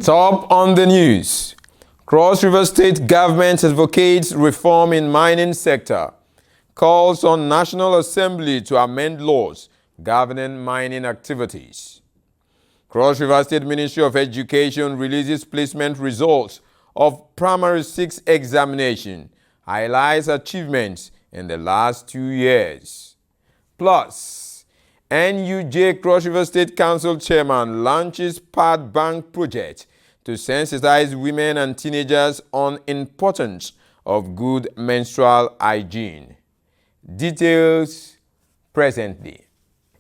Top on the news. Cross River State government advocates reform in mining sector. Calls on National Assembly to amend laws governing mining activities. Cross River State Ministry of Education releases placement results of Primary 6 examination. Highlights achievements in the last 2 years. Plus, NUJ Cross River State Council Chairman launches Pad Bank project to sensitize women and teenagers on importance of good menstrual hygiene. Details presently.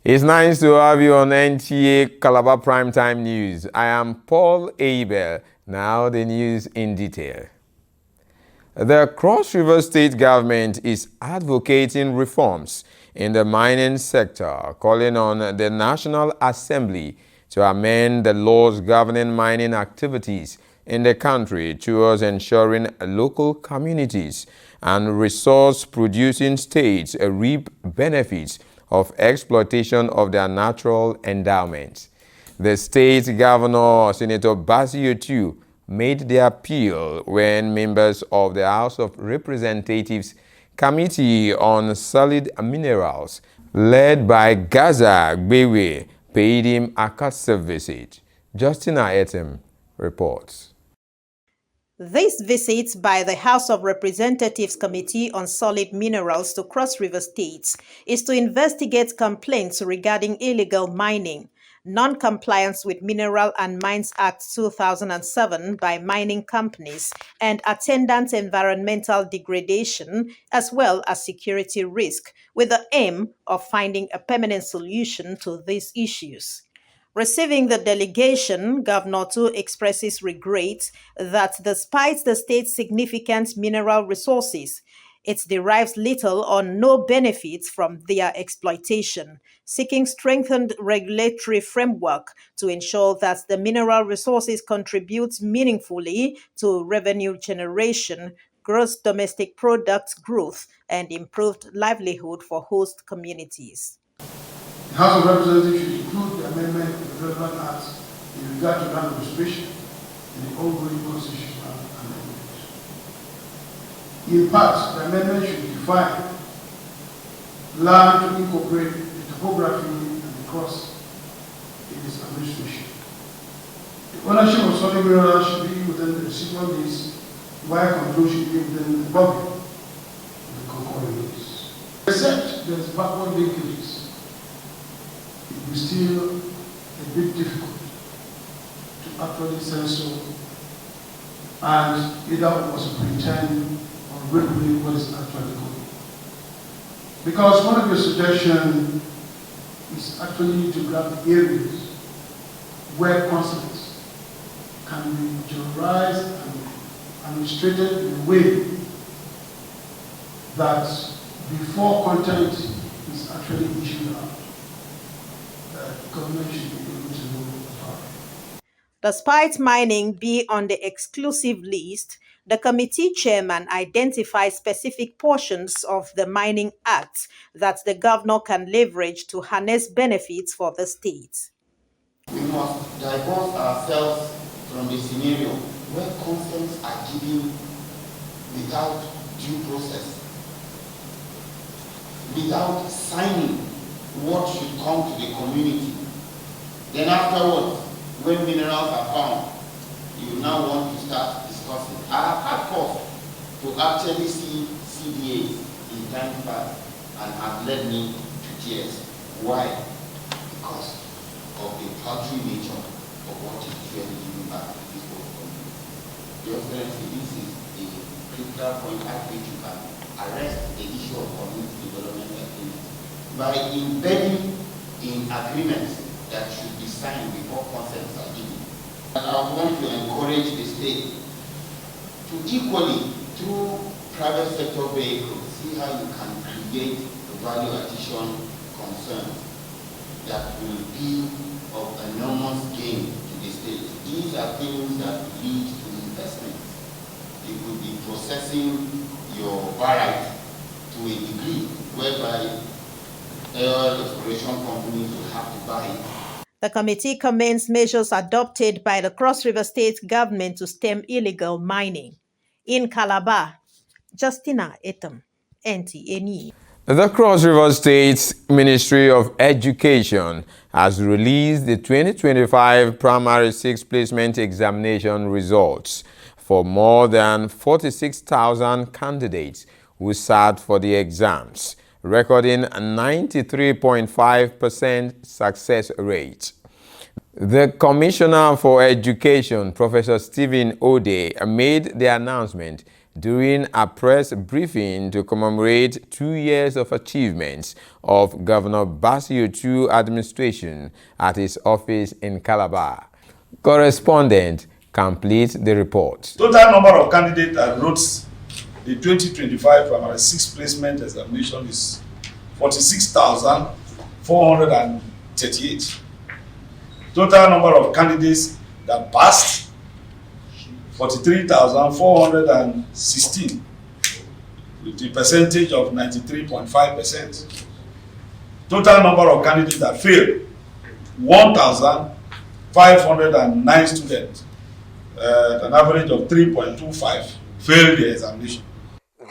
It's nice to have you on Nta Calabar Primetime News. I am Paul Abel. Now the news in detail. The Cross River State government is advocating reforms in the mining sector, calling on the National Assembly to amend the laws governing mining activities in the country towards ensuring local communities and resource-producing states reap benefits of exploitation of their natural endowments. The state governor, Senator Bassey Otu, made the appeal when members of the House of Representatives Committee on Solid Minerals, led by Gaza Gbewe, paid him a courtesy visit. Justina Etem reports. This visit by the House of Representatives Committee on Solid Minerals to Cross River States is to investigate complaints regarding illegal mining, non-compliance with Mineral and Mines Act 2007 by mining companies, and attendant environmental degradation, as well as security risk, with the aim of finding a permanent solution to these issues. Receiving the delegation, Governor Tu expresses regret that despite the state's significant mineral resources, it derives little or no benefits from their exploitation, seeking strengthened regulatory framework to ensure that the mineral resources contribute meaningfully to revenue generation, gross domestic product growth, and improved livelihood for host communities. The House of Representatives should include the amendment of the relevant acts in regard to land restoration in the ongoing constitutional amendment. In part, the amendment should define land to incorporate the topography and the cost in its administration. The ownership of solid minerals should be within the residual lease, while control should be within the public of the concurring lease. Except there is backward linkages, it is still a bit difficult to actually censor and either was pretend or regulate what is actually going. Because one of your suggestions is actually to grab the areas where concepts can be generalized and administrated in a way that before content is actually issued out, government should be able to know about it. Despite mining being on the exclusive list, the committee chairman identifies specific portions of the Mining Act that the governor can leverage to harness benefits for the state. We must divorce ourselves from the scenario where consents are given without due process, without signing what should come to the community. Then afterwards, when minerals are found, you now want to start discussing. I have had calls to actually see CDAs in time past and have led me to tears. Why? Because of the paltry nature of what is usually given back to this whole community. Your Excellency, this is a critical point at which you can arrest the issue of community development activities by embedding in agreements that should be signed before consents are given. And I want to encourage the state to equally, through private sector vehicles, see how you can create the value addition concerns that will be of enormous gain to the state. These are things that lead to investments. It could be processing your barite to a degree whereby oil exploration companies will have to buy it. The committee commends measures adopted by the Cross River State government to stem illegal mining. In Calabar, Justina Etam, NTA News. The Cross River State Ministry of Education has released the 2025 Primary 6 Placement Examination results for more than 46,000 candidates who sat for the exams, recording a 93.5% success rate. The Commissioner for Education, Professor Stephen Ode, made the announcement during a press briefing to commemorate 2 years of achievements of Governor Basio II administration at his office in Calabar. Correspondent completes the report. Total number of candidates that wrote the 2025 Primary 6 Placement Examination is 46,438. Total number of candidates that passed 43,416, with a percentage of 93.5%. Total number of candidates that failed 1,509 students, an average of 3.25, failed the examination.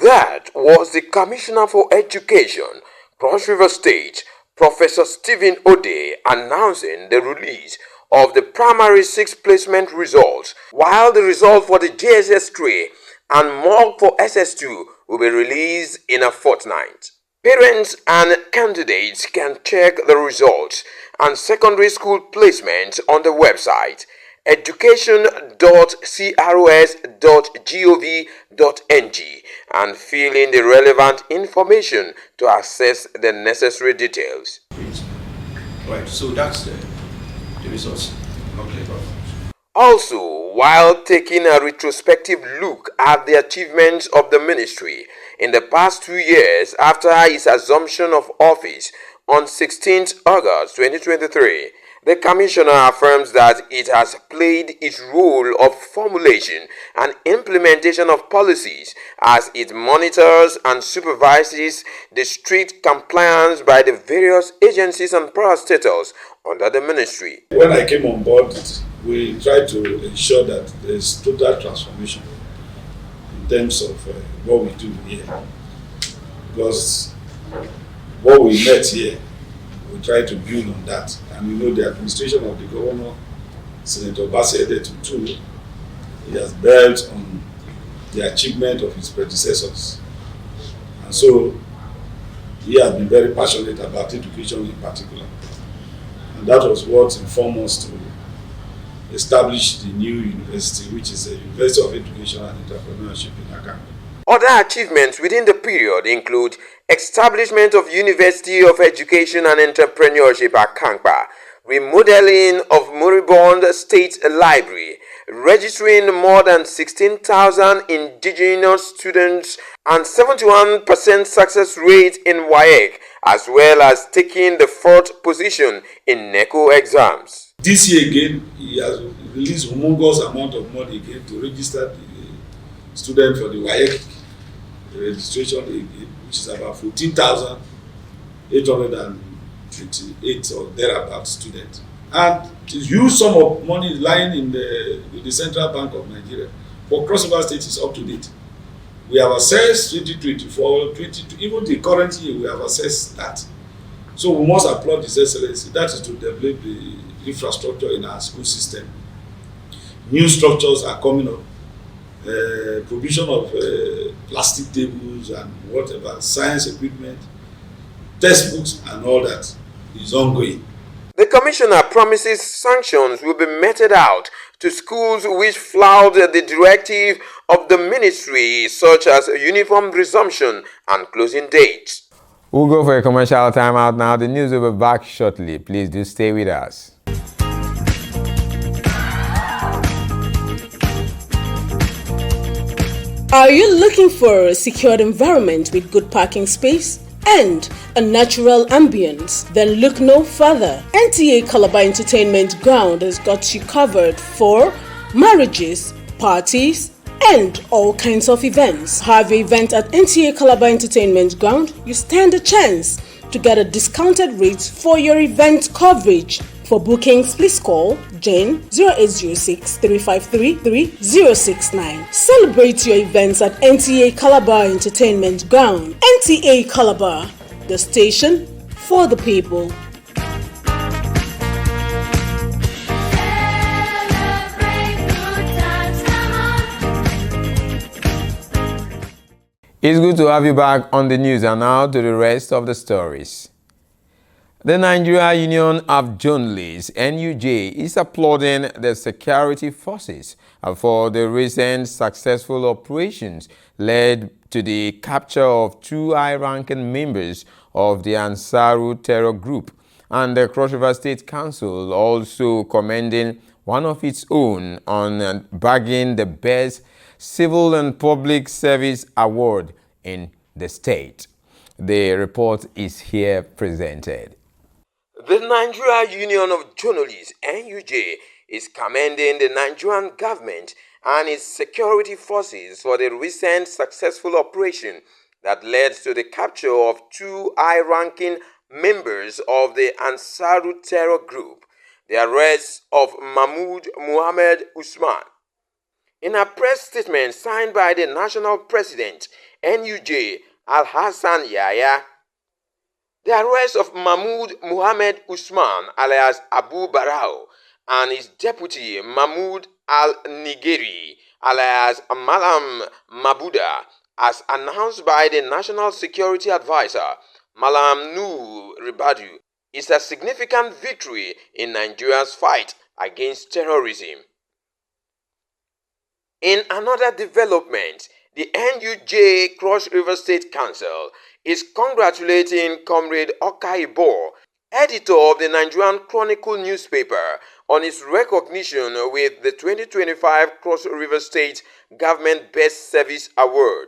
That was the Commissioner for Education, Cross River State, Professor Stephen Ode, announcing the release of the Primary 6 placement results, while the result for the JSS 3 and mock for SS2 will be released in a fortnight. Parents and candidates can check the results and secondary school placement on the website education.cros.gov.ng and fill in the relevant information to access the necessary details. Right, so that's the results. Okay. Also, while taking a retrospective look at the achievements of the ministry in the past 2 years after its assumption of office on 16th August 2023, the Commissioner affirms that it has played its role of formulation and implementation of policies as it monitors and supervises the strict compliance by the various agencies and parastatals under the ministry. When I came on board, we tried to ensure that there is total transformation in terms of what we do here. Because what we met here, we try to build on that. And we know the administration of the governor, Senator Basio too, he has built on the achievement of his predecessors. And so he has been very passionate about education in particular. And that was what informed us to establish the new university, which is the University of Education and Entrepreneurship in Accra. Other achievements within the period include establishment of University of Education and Entrepreneurship at Kankpa, remodeling of Moribund State Library, registering more than 16,000 indigenous students and 71% success rate in WAEC, as well as taking the 4th position in NECO exams. This year again, he has released humongous amount of money again to register the student for the WAEC registration again, which is about 14,828 or thereabout students. And the huge sum of money lying in the Central Bank of Nigeria for Cross River State is up to date. We have assessed 2024, even the current year, we have assessed that. So we must applaud His Excellency. That is to develop the infrastructure in our school system. New structures are coming up. Provision of plastic tables and whatever, science equipment, textbooks and all that is ongoing. The Commissioner promises sanctions will be meted out to schools which flout the directive of the ministry, such as uniform resumption and closing dates. We'll go for a commercial timeout now. The news will be back shortly. Please do stay with us. Are you looking for a secured environment with good parking space and a natural ambience? Then look no further. Nta Calabar Entertainment Ground has got you covered for marriages, parties, and all kinds of events. Have an event at Nta Calabar Entertainment Ground, you stand a chance to get a discounted rate for your event coverage. For bookings, please call Jane 0806 353 3069. Celebrate your events at Nta Calabar Entertainment Ground. Nta Calabar, the station for the people. It's good to have you back on the news, and now to the rest of the stories. The Nigeria Union of Journalists, NUJ, is applauding the security forces for the recent successful operations led to the capture of two high-ranking members of the Ansaru terror group, and the Cross River State Council also commending one of its own on bagging the Best Civil and Public Service Award in the state. The report is here presented. The Nigeria Union of Journalists, NUJ, is commending the Nigerian government and its security forces for the recent successful operation that led to the capture of two high-ranking members of the Ansaru terror group, the arrest of Mahmoud Mohammed Usman. In a press statement signed by the national president, NUJ, Al-Hassan Yahya, the arrest of Mahmoud Mohammed Usman alias Abu Barao and his deputy Mahmoud Al-Nigeri alias Malam Mabuda, as announced by the National Security Advisor Malam Nuhu Ribadu, is a significant victory in Nigeria's fight against terrorism. In another development, the NUJ Cross River State Council is congratulating Comrade Okaibo, editor of the Nigerian Chronicle newspaper, on his recognition with the 2025 Cross River State Government Best Service Award.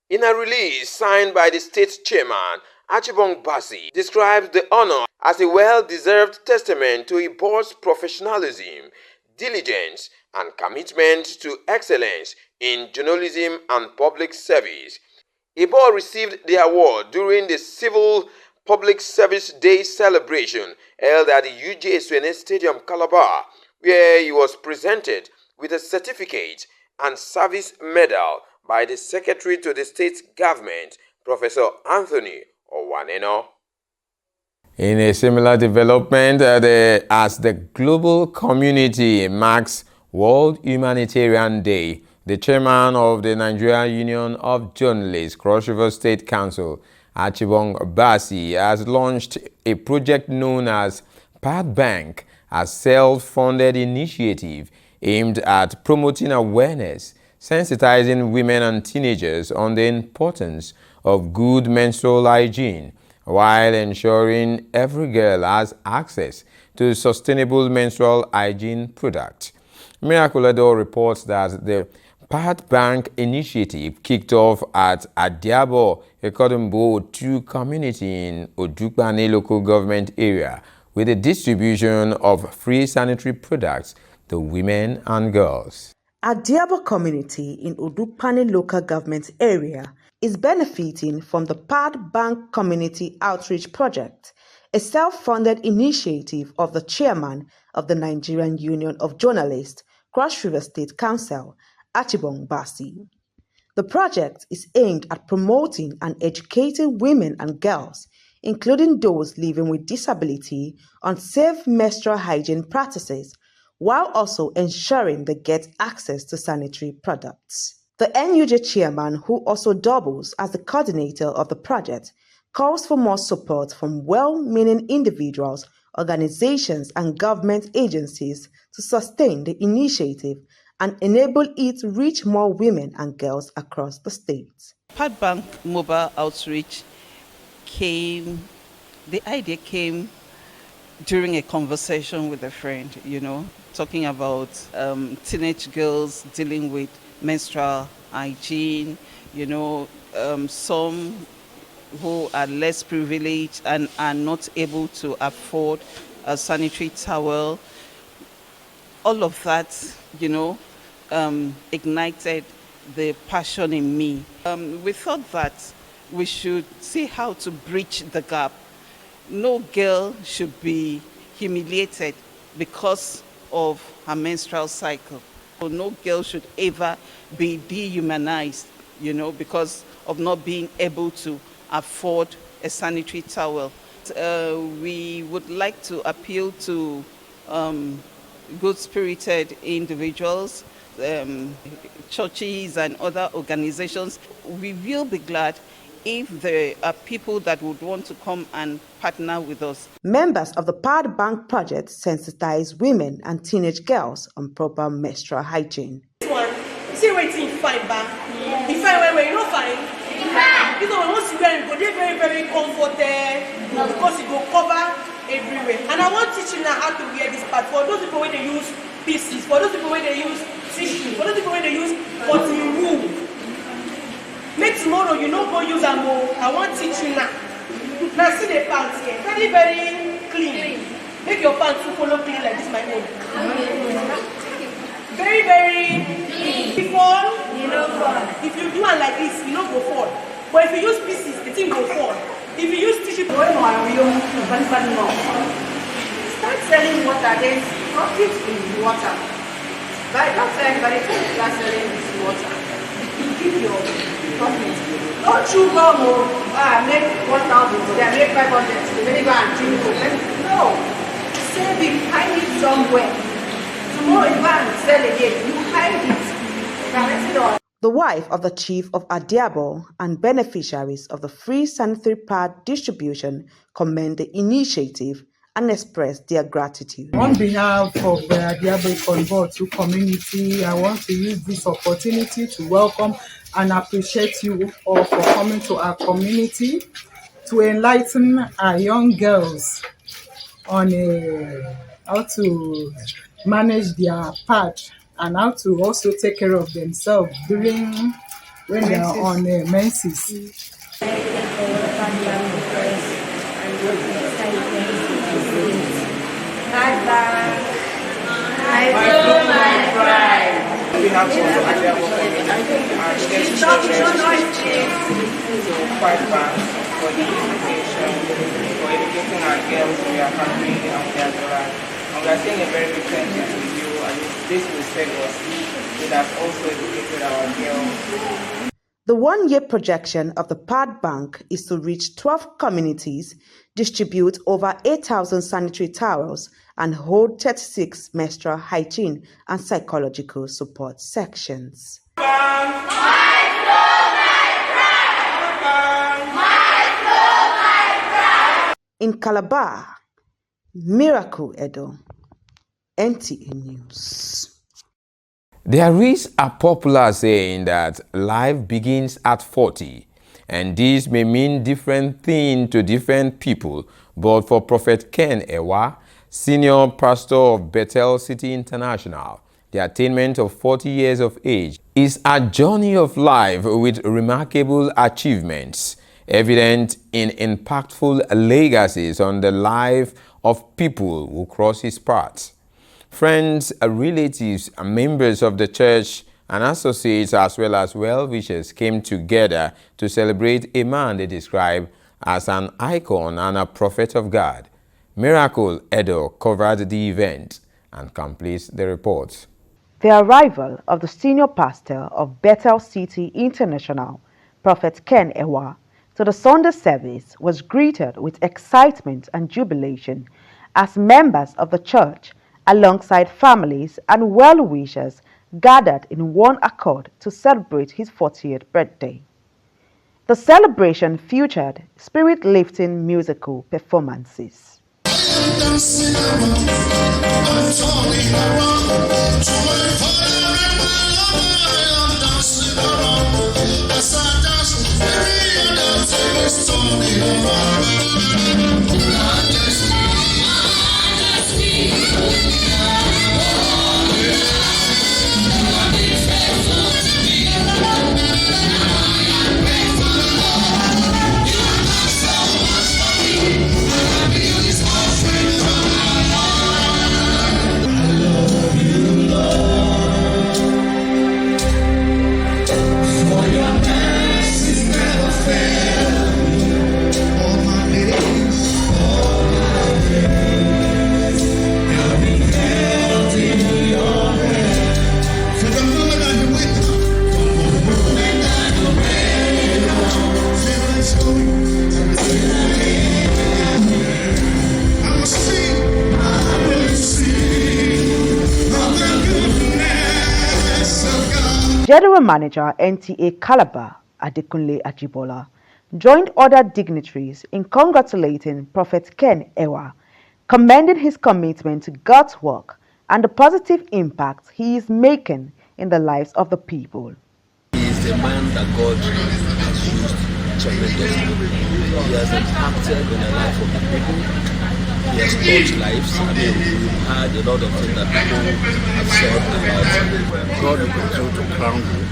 In a release signed by the state chairman, Achibong Basi describes the honor as a well-deserved testament to Ibo's professionalism, diligence, and commitment to excellence in journalism and public service. Ibo received the award during the Civil Public Service Day celebration held at the UJ Swene Stadium, Calabar, where he was presented with a certificate and service medal by the Secretary to the State Government, Professor Anthony Owaneno. In a similar development, as the global community marks World Humanitarian Day, the chairman of the Nigeria Union of Journalists, Cross River State Council, Achibong Basi, has launched a project known as Path Bank, a self-funded initiative aimed at promoting awareness, sensitizing women and teenagers on the importance of good menstrual hygiene, while ensuring every girl has access to sustainable menstrual hygiene products. Miracle reports that the Path Bank initiative kicked off at Adiabo, Ekodumbo 2 community in Odukbani local government area with the distribution of free sanitary products to women and girls. Adiabo community in Odukbani local government area is benefiting from the Path Bank Community Outreach Project, a self-funded initiative of the chairman of the Nigerian Union of Journalists, Cross River State Council, Achibong Basi. The project is aimed at promoting and educating women and girls, including those living with disability, on safe menstrual hygiene practices, while also ensuring they get access to sanitary products. The NUJ chairman, who also doubles as the coordinator of the project, calls for more support from well-meaning individuals, organizations, and government agencies to sustain the initiative and enable it to reach more women and girls across the state. Path Bank Mobile Outreach the idea came during a conversation with a friend, talking about teenage girls dealing with menstrual hygiene, some who are less privileged and are not able to afford a sanitary towel. All of that, ignited the passion in me. We thought that we should see how to bridge the gap. No girl should be humiliated because of her menstrual cycle. So no girl should ever be dehumanized, because of not being able to afford a sanitary towel. We would like to appeal to good-spirited individuals, churches and other organizations. We will be glad if there are people that would want to come and partner with us. Members of the Pad Bank project sensitize women and teenage girls on proper menstrual hygiene. This one, you see waiting fine back. The fine when you know fine. You know, once you wear it, go they very, very comfortable because it will cover everywhere. And I want to teach you now how to wear this part. For those people when they use pieces, for those people when they use tissue, for those people when they use cotton wool. Make tomorrow you know go use them more. I want to teach you now. Now see the pants here. Very, very clean. Make your pants follow clean like this, my own. Very, very clean. Before, if you do it like this, you don't go fall. But if you use pieces, the thing will fall. If you use tissue, start selling water, there's profit in water. But don't tell anybody to start selling this water. You give your profit. Don't you go make 1,000, they make 500, then you go and drink it. No. Save it, hide it somewhere. Tomorrow you go and sell again. You hide it. You can rent it all. The wife of the chief of Adiabo and beneficiaries of the free sanitary pad distribution commend the initiative and express their gratitude. On behalf of the Adiabo Convotu community, I want to use this opportunity to welcome and appreciate you all for coming to our community to enlighten our young girls on how to manage their pad and how to also take care of themselves when they are on menses. We have some Adiabo community and there's children to fight back for the education, for educating our girls. We are happy and we are glad. And we are saying a very big thank you to you, and this will save us. It has also educated our girls. The one-year projection of the Pad Bank is to reach 12 communities, distribute over 8,000 sanitary towels, and hold 36 menstrual hygiene and psychological support sections. In Calabar, Miracle Edo, NTA News. There is a popular saying that life begins at 40, and this may mean different things to different people, but for Prophet Ken Ewa, senior pastor of Bethel City International, the attainment of 40 years of age is a journey of life with remarkable achievements, evident in impactful legacies on the life of people who cross his path. Friends, relatives, members of the church and associates as well as well-wishers came together to celebrate a man they describe as an icon and a prophet of God. Miracle Edo covered the event and completes the report. The arrival of the senior pastor of Bethel City International, Prophet Ken Ewa, to the Sunday service was greeted with excitement and jubilation as members of the church, alongside families and well-wishers, gathered in one accord to celebrate his 40th birthday. The celebration featured spirit-lifting musical performances. General Manager Nta Calabar, Adekunle Ajibola, joined other dignitaries in congratulating Prophet Ken Ewa, commending his commitment to God's work and the positive impact he is making in the lives of the people. He is the man that God has used tremendously. He has impacted in the life of the people. He has touched lives. I mean, we've heard a lot of things that people have said about him. God will continue to crown him,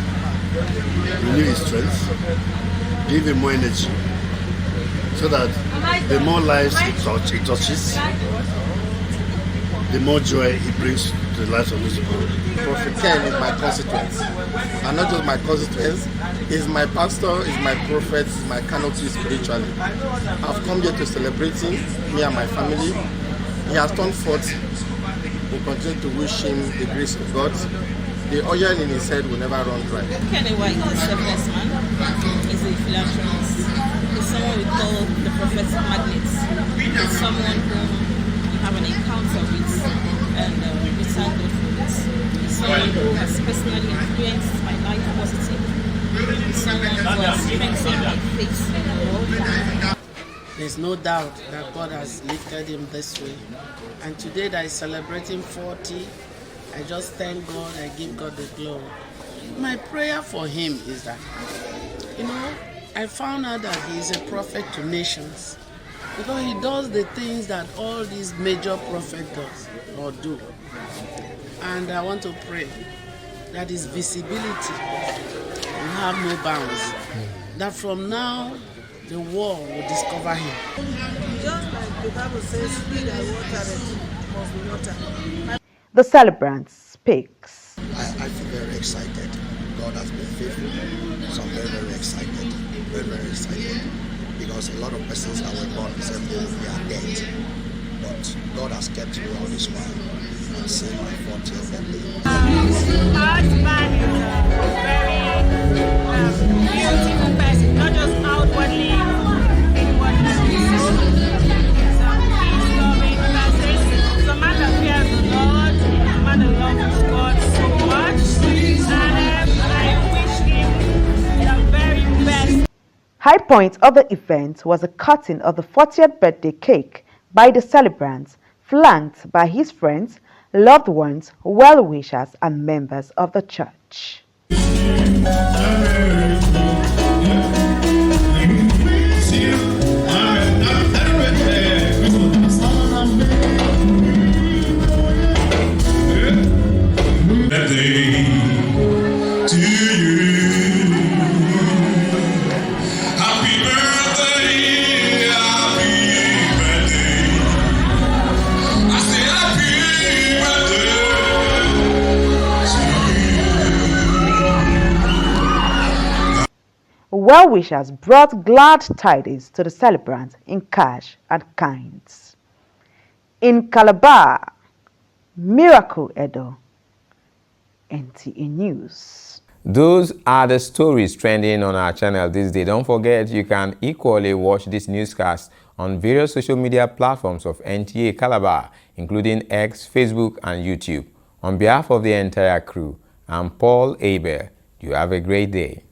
renew his strength, give him more energy, so that the more lives he touches, the more joy he brings to the lives of his people. Prophet Ken is my constituent, and not just my constituent, he's my pastor, he's my prophet, he's my canopy spiritually. I've come here to celebrate him, me and my family. He has turned forth. We continue to wish him the grace of God. The oil in his head will never run dry. Ken Ewa is a selfless man. He's a philanthropist. He's someone we call the prophetic magnet. He's someone who we have an encounter with, and we thank God for this. He's someone who has personally influenced my life positively. He's someone who has strengthened my faith in the world. There's no doubt that God has lifted him this way. And today that he's celebrating 40, I just thank God, I give God the glory. My prayer for him is that, I found out that he is a prophet to nations, because he does the things that all these major prophets do. And I want to pray that his visibility will have no bounds, that from now the world will discover him. Just like the Bible says, he that watereth must be watered. The celebrant speaks. I feel very excited. God has been faithful. So I'm very, very excited. Very, very excited. Because a lot of persons that were born said, oh, we are dead. But God has kept me all this while. I'm seeing my 40th birthday. Our man is a very beautiful person, not just outwardly, inwardly. He's loving person. He's a man that fears the Lord, a man that loves God so much, and I wish him the very best. High point of the event was a cutting of the 40th birthday cake by the celebrants, flanked by his friends, loved ones, well-wishers, and members of the church. Well-wishers brought glad tidings to the celebrants in cash and kinds. In Calabar, Miracle Edo, NTA News. Those are the stories trending on our channel this day. Don't forget, you can equally watch this newscast on various social media platforms of Nta Calabar, including X, Facebook, and YouTube. On behalf of the entire crew, I'm Paul Aber. You have a great day.